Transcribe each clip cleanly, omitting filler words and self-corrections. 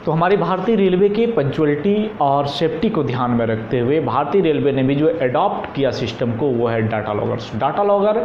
तो हमारी भारतीय रेलवे की पंक्चुअलिटी और सेफ्टी को ध्यान में रखते हुए भारतीय रेलवे ने भी जो अडॉप्ट किया सिस्टम को वो है डाटा लॉगर्स। डाटा लॉगर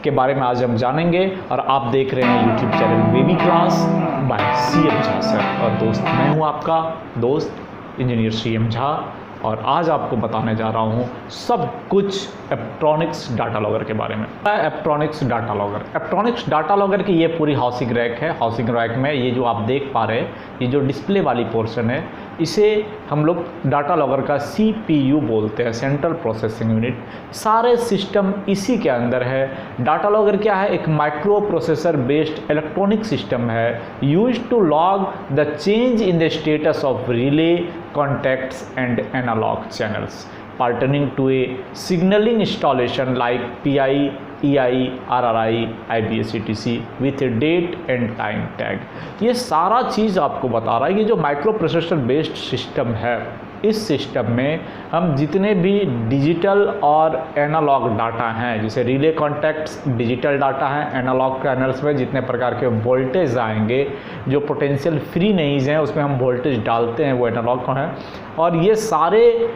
के बारे में आज हम जानेंगे और आप देख रहे हैं YouTube channel baby class by CM Jha sir. और दोस्त, मैं हूँ आपका दोस्त इंजीनियर CM झा और आज आपको बताने जा रहा हूँ सब कुछ एप्ट्रॉनिक्स डाटा लॉगर के बारे में। एप्ट्रॉनिक्स डाटा लॉगर, एप्ट्रॉनिक्स डाटा लॉगर की ये पूरी हाउसिंग रैक है। हाउसिंग रैक में ये जो आप देख पा रहे हैं, ये जो डिस्प्ले वाली पोर्शन है, इसे हम लोग डाटा लॉगर का CPU बोलते हैं, सेंट्रल प्रोसेसिंग यूनिट। सारे सिस्टम इसी के अंदर है। डाटा लॉगर क्या है? एक micro processor based electronic system है used to log the change in the status of relay, contacts and analog channels pertaining to a signaling installation like PI, EI, RRI, IBS etc with a date and time tag। ये सारा चीज़ आपको बता रहा है। ये जो micro processor based system है, इस सिस्टम में हम जितने भी डिजिटल और एनालॉग डाटा हैं, जैसे रिले कॉन्टैक्ट्स डिजिटल डाटा हैं, एनालॉग चैनल्स में जितने प्रकार के वोल्टेज आएंगे, जो पोटेंशियल फ्री नहीं हैं उसमें हम वोल्टेज डालते हैं, वो एनालॉग हैं। और ये सारे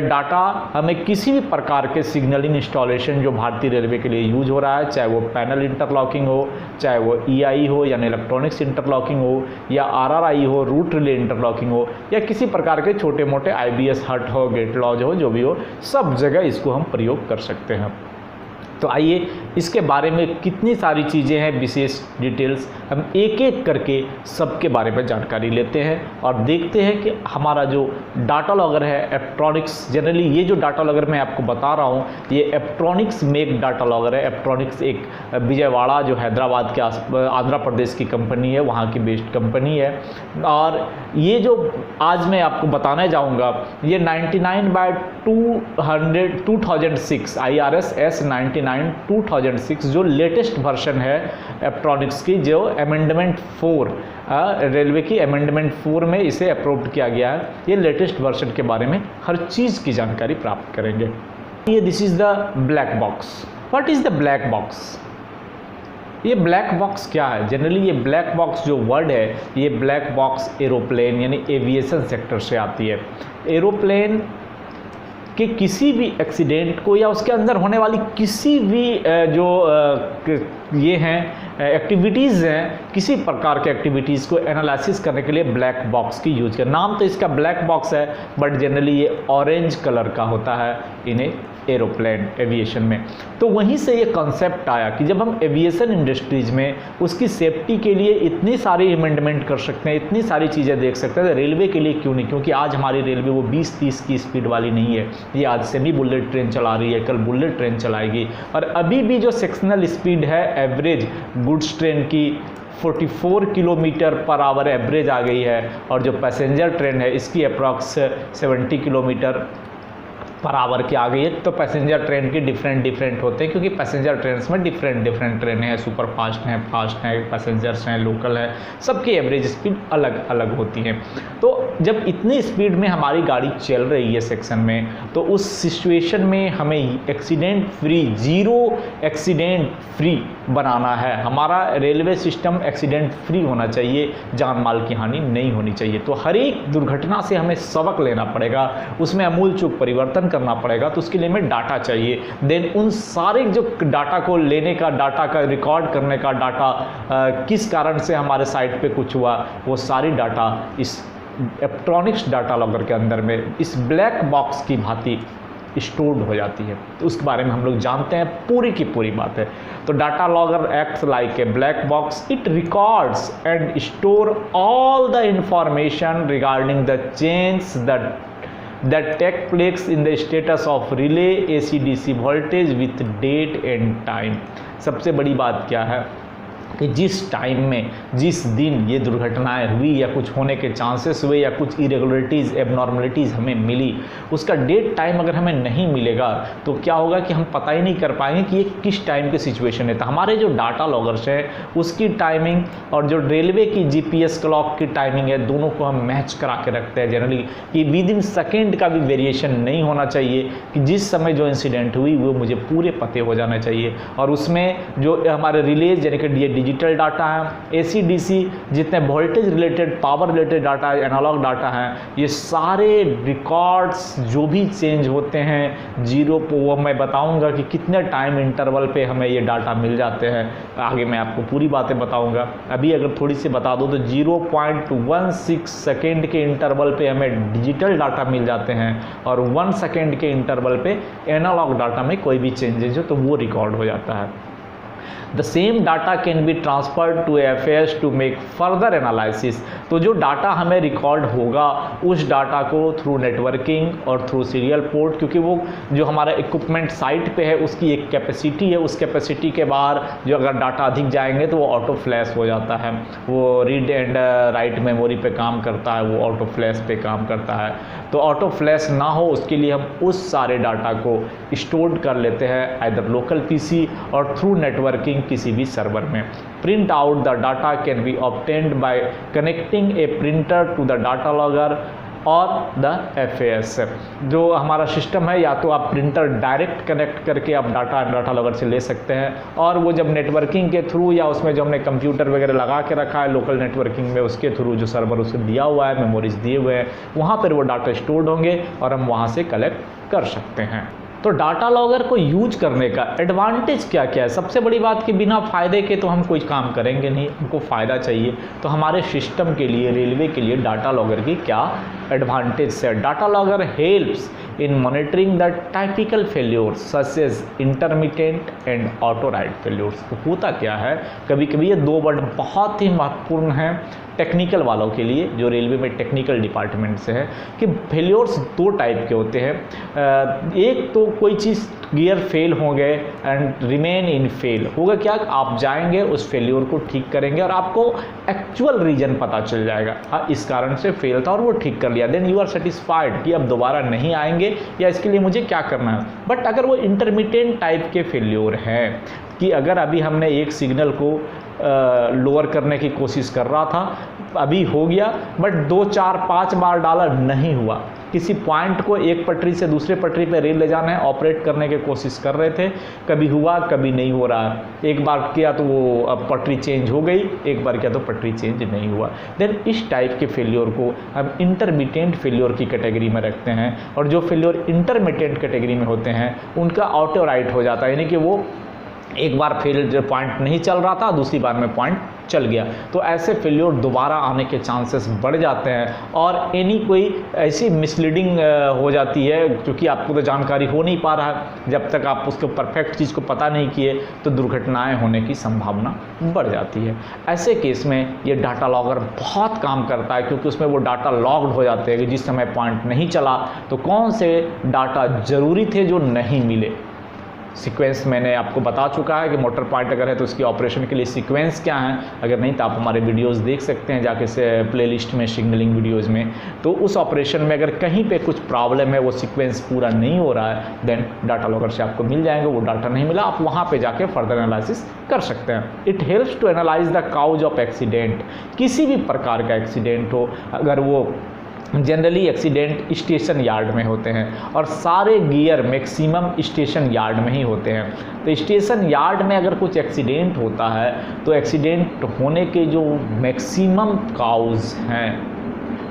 डाटा हमें किसी भी प्रकार के सिग्नलिंग इंस्टॉलेशन जो भारतीय रेलवे के लिए यूज हो रहा है, चाहे वो पैनल इंटरलॉकिंग हो, चाहे वो EI हो यानी इलेक्ट्रॉनिक्स इंटरलॉकिंग हो, या RRI हो रूट रिले इंटरलॉकिंग हो, या किसी प्रकार के छोटे मोटे IBS हट हो, गेट लॉज हो, जो भी हो, सब जगह इसको हम प्रयोग कर सकते हैं। तो आइए इसके बारे में कितनी सारी चीज़ें हैं, विशेष डिटेल्स, हम एक एक करके सबके बारे में जानकारी लेते हैं और देखते हैं कि हमारा जो डाटा लॉगर है एप्ट्रॉनिक्स, जनरली ये जो डाटा लॉगर मैं आपको बता रहा हूँ ये एप्ट्रॉनिक्स मेक डाटा लॉगर है। एप्ट्रॉनिक्स एक विजयवाड़ा जो हैदराबाद के आंध्र प्रदेश की कंपनी है, वहाँ की बेस्ड कंपनी है। और ये जो आज मैं आपको बताने जाऊँगा ये 99/2006 IRS S99/2006 जो लेटेस्ट वर्जन है एप्ट्रॉनिक्स की, जो अमेंडमेंट 4 रेलवे की अमेंडमेंट 4 में इसे अप्रूव किया गया है। ये लेटेस्ट वर्जन के बारे में हर चीज़ की जानकारी प्राप्त करेंगे। ये this is the black box. What is the black box? ये ब्लैक बॉक्स क्या है? जनरली ये ब्लैक बॉक्स जो वर्ड है, ये ब्लैक बॉक्स एरोप्लेन यानी एविएशन सेक्टर से आती है। एरोप्लेन कि किसी भी एक्सीडेंट को या उसके अंदर होने वाली किसी भी जो ये हैं एक्टिविटीज़ हैं, किसी प्रकार के एक्टिविटीज़ को एनालिसिस करने के लिए ब्लैक बॉक्स की यूज कर। नाम तो इसका ब्लैक बॉक्स है बट जनरली ये ऑरेंज कलर का होता है इन्हें एरोप्लेन एविएशन में। तो वहीं से ये कॉन्सेप्ट आया कि जब हम एविएशन इंडस्ट्रीज़ में उसकी सेफ्टी के लिए इतनी सारी अमेंडमेंट कर सकते हैं, इतनी सारी चीज़ें देख सकते हैं, तो रेलवे के लिए क्यों नहीं? क्योंकि आज हमारी रेलवे वो 20-30 की स्पीड वाली नहीं है। ये आज सेमी बुलेट ट्रेन चला रही है, कल बुलेट ट्रेन चलाएगी। और अभी भी जो सेक्शनल स्पीड है एवरेज गुड्स ट्रेन की 44 किलोमीटर/आवर एवरेज आ गई है, और जो पैसेंजर ट्रेन है इसकी अप्रॉक्स 70 किलोमीटर/आवर की आ गई है। तो पैसेंजर ट्रेन के डिफरेंट होते हैं, क्योंकि पैसेंजर ट्रेन में डिफरेंट ट्रेन है, सुपर फास्ट हैं, पैसेंजर्स हैं, लोकल है, सबकी एवरेज स्पीड अलग अलग होती है। तो जब इतनी स्पीड में हमारी गाड़ी चल रही है सेक्शन में, तो उस सिचुएशन में हमें accident free, zero accident free बनाना है। हमारा रेलवे सिस्टम एक्सीडेंट फ्री होना चाहिए, जान माल की हानि नहीं होनी चाहिए। तो हर एक दुर्घटना से हमें सबक लेना पड़ेगा, उसमें अमूलचूल परिवर्तन करना पड़ेगा। तो उसके लिए हमें डाटा चाहिए। देन उन सारे जो डाटा को लेने का, डाटा का रिकॉर्ड करने का, डाटा किस कारण से हमारे साइट पे कुछ हुआ, वो सारी डाटा इस एप्ट्रॉनिक्स डाटा लॉगर के अंदर में इस ब्लैक बॉक्स की भांति स्टोर्ड हो जाती है। तो उसके बारे में हम लोग जानते हैं, पूरी की पूरी बात है। तो data logger acts like a black box. It records and store all the information regarding the change that take place in the status of relay AC/DC voltage with date and time। सबसे बड़ी बात क्या है कि जिस time में, जिस दिन ये दुर्घटनाएं हुई या कुछ होने के चांसेस हुए या कुछ इरेगुलरिटीज़, एबनॉर्मलिटीज़ हमें मिली, उसका डेट टाइम अगर हमें नहीं मिलेगा तो क्या होगा कि हम पता ही नहीं कर पाएंगे कि ये किस टाइम की सिचुएशन है। तो हमारे जो डाटा लॉगर्स हैं उसकी टाइमिंग और जो रेलवे की GPS क्लॉक की टाइमिंग है, दोनों को हम मैच करा के रखते हैं जनरली, कि विद इन सेकेंड का भी वेरिएशन नहीं होना चाहिए, कि जिस समय जो इंसिडेंट हुई वो मुझे पूरे पते हो जाना चाहिए। और उसमें जो हमारे रिलेज यानी कि डिजिटल डाटा हैं, AC/DC जितने voltage related, power related data, analog data हैं, ये सारे रिकॉर्ड्स जो भी चेंज होते हैं जीरो को, वो मैं बताऊंगा कि कितने टाइम इंटरवल पे हमें ये डाटा मिल जाते हैं। आगे मैं आपको पूरी बातें बताऊंगा। अभी अगर थोड़ी सी बता दूं तो 0.16 सेकेंड के इंटरवल पे हमें डिजिटल डाटा मिल जाते हैं और 1 सेकेंड के इंटरवल पे एनालॉग डाटा में कोई भी चेंजेज हो तो वो रिकॉर्ड हो जाता है। The same data can be transferred to FAS to make further analysis। तो जो डाटा हमें रिकॉर्ड होगा उस डाटा को थ्रू नेटवर्किंग और थ्रू सीरियल पोर्ट, क्योंकि वो जो हमारा इक्विपमेंट साइट पे है उसकी एक कैपेसिटी है, उस कैपेसिटी के बाहर जो अगर डाटा अधिक जाएंगे तो वो ऑटो फ्लैश हो जाता है, वो रीड एंड राइट मेमोरी पे काम करता है, वो ऑटो फ्लैश पे काम करता है। तो ऑटो फ्लैश ना हो उसके लिए हम उस सारे डाटा को स्टोर कर लेते हैं आइदर लोकल PC और थ्रू नेटवर्किंग किसी भी सर्वर में। Print out the data can be obtained by connecting a printer to the data logger और द FAS। जो हमारा सिस्टम है, या तो आप प्रिंटर डायरेक्ट कनेक्ट करके आप डाटा लॉगर से ले सकते हैं, और वो जब नेटवर्किंग के थ्रू या उसमें जो हमने कंप्यूटर वगैरह लगा के रखा है लोकल नेटवर्किंग में, उसके थ्रू जो सर्वर उसे दिया हुआ है, मेमोरीज दिए हुए हैं, वहाँ पर वो डाटा स्टोर्ड होंगे और हम वहाँ से कलेक्ट कर सकते हैं। तो डाटा लॉगर को यूज करने का एडवांटेज क्या क्या है? सबसे बड़ी बात कि बिना फ़ायदे के तो हम कोई काम करेंगे नहीं, हमको फ़ायदा चाहिए। तो हमारे सिस्टम के लिए, रेलवे के लिए डाटा लॉगर की क्या एडवांटेज है? Data logger helps in monitoring the typical failures such as intermittent and outright failures. तो होता क्या है, कभी कभी ये दो वर्ड बहुत ही महत्वपूर्ण हैं टेक्निकल वालों के लिए, जो रेलवे में टेक्निकल डिपार्टमेंट से है, कि फेल्योर्स दो टाइप के होते हैं। एक तो कोई चीज़ गियर फेल हो गए एंड रिमेन इन फेल, होगा क्या, आप जाएंगे उस फेल्योर को ठीक करेंगे और आपको एक्चुअल रीजन पता चल जाएगा, हाँ इस कारण से फेल था और वो ठीक कर लिया, देन यू आर सेटिस्फाइड कि अब दोबारा नहीं आएंगे या इसके लिए मुझे क्या करना है। बट अगर वो इंटरमिटेंट टाइप के फेल्योर हैं कि अगर अभी हमने एक सिग्नल को लोअर करने की कोशिश कर रहा था, अभी हो गया बट 2 4 5 बार डाला नहीं हुआ, किसी पॉइंट को एक पटरी से दूसरे पटरी पे रेल ले जाना है, ऑपरेट करने की कोशिश कर रहे थे, कभी हुआ कभी नहीं हो रहा, एक बार किया तो वो अब पटरी चेंज हो गई, एक बार किया तो पटरी चेंज नहीं हुआ, देन इस टाइप के फेल्योर को हम इंटरमिटेंट फेल्योर की कैटेगरी में रखते हैं। और जो फेल्योर इंटरमिटेंट कैटेगरी में होते हैं उनका ऑटो राइट हो जाता है, यानी कि वो एक बार फेल जो पॉइंट नहीं चल रहा था दूसरी बार में पॉइंट चल गया, तो ऐसे फेल्योर दोबारा आने के चांसेस बढ़ जाते हैं। और एनी कोई ऐसी मिसलीडिंग हो जाती है, क्योंकि आपको तो जानकारी हो नहीं पा रहा है, जब तक आप उसको परफेक्ट चीज़ को पता नहीं किए तो दुर्घटनाएं होने की संभावना बढ़ जाती है। ऐसे केस में ये डाटा लॉगर बहुत काम करता है, क्योंकि उसमें वो डाटा लॉग्ड हो जाते हैं कि जिस समय पॉइंट नहीं चला तो कौन से डाटा ज़रूरी थे जो नहीं मिले। सीक्वेंस मैंने आपको बता चुका है कि मोटर पॉइंट अगर है तो उसकी ऑपरेशन के लिए सीक्वेंस क्या है, अगर नहीं तो आप हमारे वीडियोस देख सकते हैं जाके से प्लेलिस्ट में, सिग्नलिंग वीडियोस में। तो उस ऑपरेशन में अगर कहीं पे कुछ प्रॉब्लम है, वो सीक्वेंस पूरा नहीं हो रहा है, देन डाटा लॉगर से आपको मिल जाएंगे। वो डाटा नहीं मिला, आप वहाँ पे जाके फर्दर एनालिसिस कर सकते हैं। It helps to analyze the cause of accident. किसी भी प्रकार का एक्सीडेंट हो, अगर वो जनरली एक्सीडेंट स्टेशन यार्ड में होते हैं और सारे गियर मैक्सिमम स्टेशन यार्ड में ही होते हैं, तो स्टेशन यार्ड में अगर कुछ एक्सीडेंट होता है तो एक्सीडेंट होने के जो मैक्सिमम काउज हैं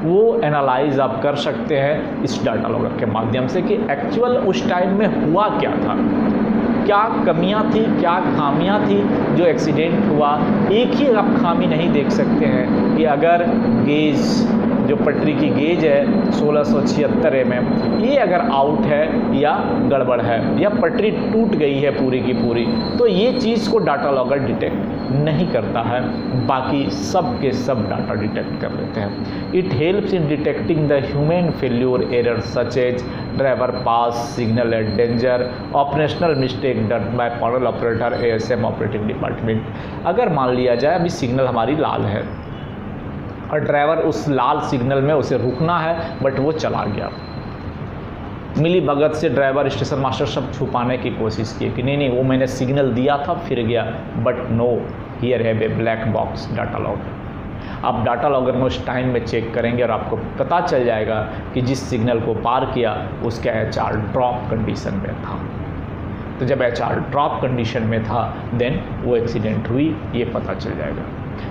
वो एनालाइज आप कर सकते हैं इस डाटा लॉगर के माध्यम से कि एक्चुअल उस टाइम में हुआ क्या था, क्या कमियां थी, क्या खामियां थी जो एक्सीडेंट हुआ। एक ही आप खामी नहीं देख सकते हैं कि अगर गेज, जो पटरी की गेज है 1676 mm, ये अगर आउट है या गड़बड़ है या पटरी टूट गई है पूरी की पूरी, तो ये चीज़ को डाटा लॉगर डिटेक्ट नहीं करता है, बाकी सब के सब डाटा डिटेक्ट कर लेते हैं। It helps in detecting the human failure error such as driver pass signal at danger, operational mistake done by panel operator, ASM operating department. अगर मान लिया जाए अभी सिग्नल हमारी लाल है और ड्राइवर उस लाल सिग्नल में उसे रुकना है बट वो चला गया, मिली भगत से ड्राइवर स्टेशन मास्टर सब छुपाने की कोशिश की कि नहीं वो मैंने सिग्नल दिया था फिर गया, but no, here have a black box data logger. आप डाटा लॉगर में उस टाइम में चेक करेंगे और आपको पता चल जाएगा कि जिस सिग्नल को पार किया उसका HR ड्रॉप कंडीशन में था। तो जब HR ड्रॉप कंडीशन में था देन वो एक्सीडेंट हुई, ये पता चल जाएगा।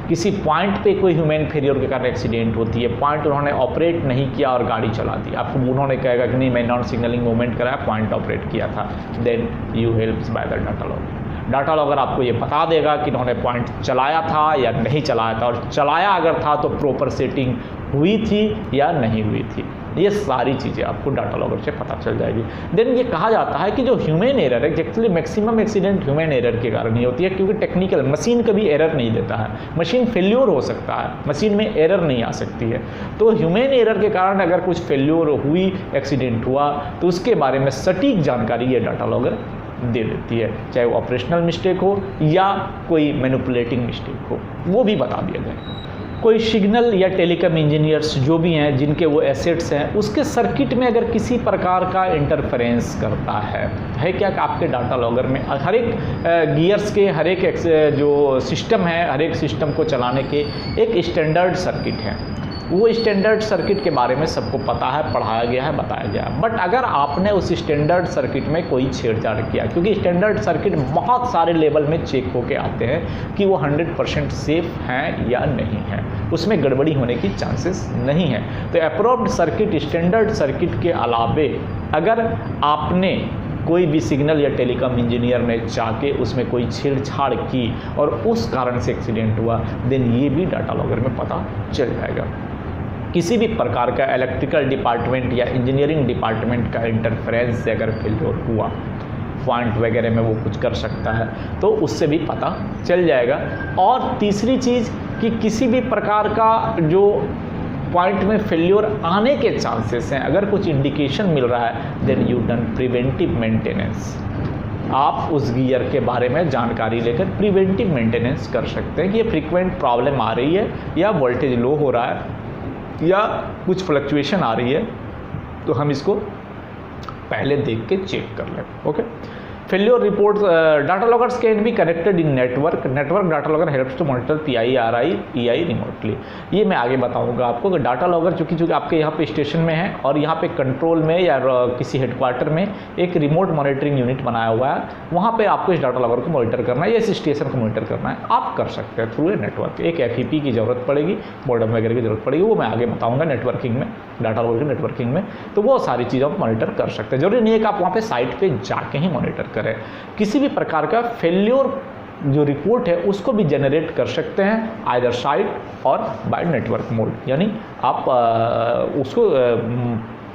किसी पॉइंट पे कोई ह्यूमन फेलियर के कारण एक्सीडेंट होती है, पॉइंट उन्होंने ऑपरेट नहीं किया और गाड़ी चला दी, आपको उन्होंने कहेगा कि नहीं मैं नॉन सिग्नलिंग मूवमेंट कराया, पॉइंट ऑपरेट किया था, then you helps by the data logger. Data logger आपको ये बता देगा कि इन्होंने पॉइंट चलाया था या नहीं चलाया था, और चलाया अगर था तो प्रॉपर सेटिंग हुई थी या नहीं हुई थी। ये सारी चीज़ें आपको डाटा लॉगर से पता चल जाएगी। देन ये कहा जाता है कि जो ह्यूमन एरर है, actually maximum accident human error के कारण ही होती है, क्योंकि टेक्निकल मशीन कभी एरर नहीं देता है, मशीन फेल्योर हो सकता है, मशीन में एरर नहीं आ सकती है। तो ह्यूमन एरर के कारण अगर कुछ फेल्योर हुई, एक्सीडेंट हुआ, तो उसके बारे में सटीक जानकारी ये डाटा लॉगर दे देती है, चाहे वो ऑपरेशनल मिस्टेक हो या कोई मैनिपुलेटिंग मिस्टेक हो, वो भी बता दिया जाए। कोई सिग्नल या टेलीकॉम इंजीनियर्स जो भी हैं, जिनके वो एसेट्स हैं, उसके सर्किट में अगर किसी प्रकार का इंटरफेरेंस करता है क्या कि आपके डाटा लॉगर में हर एक गियर्स के हर एक जो सिस्टम है, हर एक सिस्टम को चलाने के एक स्टैंडर्ड सर्किट है। वो स्टैंडर्ड सर्किट के बारे में सबको पता है, पढ़ाया गया है, बताया गया है। बट अगर आपने उस स्टैंडर्ड सर्किट में कोई छेड़छाड़ किया, क्योंकि स्टैंडर्ड सर्किट बहुत सारे लेवल में चेक होके आते हैं कि वो 100% सेफ हैं या नहीं है, उसमें गड़बड़ी होने की चांसेस नहीं है। तो अप्रूव्ड सर्किट, स्टैंडर्ड सर्किट के अलावे अगर आपने कोई भी सिग्नल या टेलीकॉम इंजीनियर ने जाके उसमें कोई छेड़छाड़ की और उस कारण से एक्सीडेंट हुआ, देन ये भी डाटा लॉगर में पता चल जाएगा। किसी भी प्रकार का इलेक्ट्रिकल डिपार्टमेंट या इंजीनियरिंग डिपार्टमेंट का इंटरफेरेंस से अगर फेलियर हुआ, पॉइंट वगैरह में वो कुछ कर सकता है, तो उससे भी पता चल जाएगा। और तीसरी चीज़ कि किसी भी प्रकार का जो पॉइंट में फेल्योर आने के चांसेस हैं, अगर कुछ इंडिकेशन मिल रहा है, then you done preventive maintenance. आप उस गियर के बारे में जानकारी लेकर प्रिवेंटिव मेंटेनेंस कर सकते हैं कि ये फ्रीक्वेंट प्रॉब्लम आ रही है या वोल्टेज लो हो रहा है या कुछ फ्लक्चुएशन आ रही है, तो हम इसको पहले देख के चेक कर लें। Okay, failure reports, data loggers can be connected in network data logger helps to monitor PI, RI, EI remotely. ये मैं आगे बताऊंगा आपको कि डाटा लॉगर चूँकि आपके यहाँ पे स्टेशन में है और यहाँ पे कंट्रोल में या किसी हेडक्वार्टर में एक रिमोट मॉनिटरिंग यूनिट बनाया हुआ है, वहाँ पे आपको इस डाटा लॉगर को मॉनिटर करना है या इस स्टेशन को मॉनिटर करना है, आप कर सकते हैं थ्रू ए नेटवर्क। एक FEP की ज़रूरत पड़ेगी, मॉडेम वगैरह की ज़रूरत पड़ेगी, वो मैं आगे बताऊँगा नेटवर्किंग में, डाटा लॉगर की नेटवर्किंग में। तो वो सारी चीज़ें आप मॉनिटर कर सकते हैं, जरूरी नहीं है कि आप वहाँ पर साइट पर जाके ही मॉनिटर करें। किसी भी प्रकार का फेल्योर जो रिपोर्ट है उसको भी जनरेट कर सकते हैं आइदर साइट और बाय नेटवर्क मोड, यानी आप उसको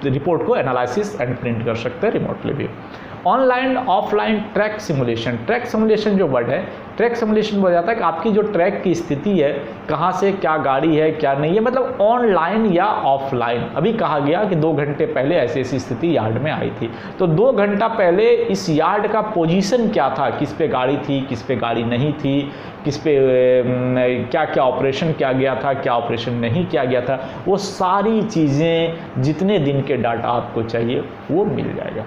रिपोर्ट को एनालिसिस एंड प्रिंट कर सकते हैं रिमोटली भी। ऑनलाइन ऑफलाइन ट्रैक सिमुलेशन जो वर्ड है, ट्रैक सिमुलेशन बोला जाता है कि आपकी जो ट्रैक की स्थिति है, कहाँ से क्या गाड़ी है क्या नहीं है, मतलब ऑनलाइन या ऑफलाइन। अभी कहा गया कि 2 घंटे पहले ऐसी स्थिति यार्ड में आई थी, तो 2 घंटा पहले इस यार्ड का पोजीशन क्या था, किस पे गाड़ी थी, किस पे गाड़ी नहीं थी, किस पे क्या क्या ऑपरेशन किया गया था, क्या ऑपरेशन नहीं किया गया था, वो सारी चीज़ें जितने दिन के डाटा आपको चाहिए वो मिल जाएगा।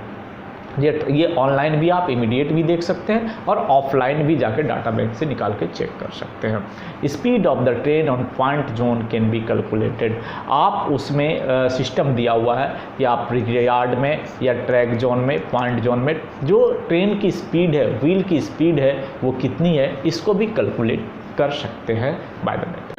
ये ऑनलाइन भी आप इमीडिएट भी देख सकते हैं और ऑफलाइन भी जाकर डाटा बैंक से निकाल के चेक कर सकते हैं। Speed of the train on point zone can be calculated. आप उसमें सिस्टम दिया हुआ है कि आप यार्ड में या ट्रैक जोन में, पॉइंट जोन में जो ट्रेन की स्पीड है, व्हील की स्पीड है, वो कितनी है, इसको भी कैलकुलेट कर सकते हैं बाय द नेट।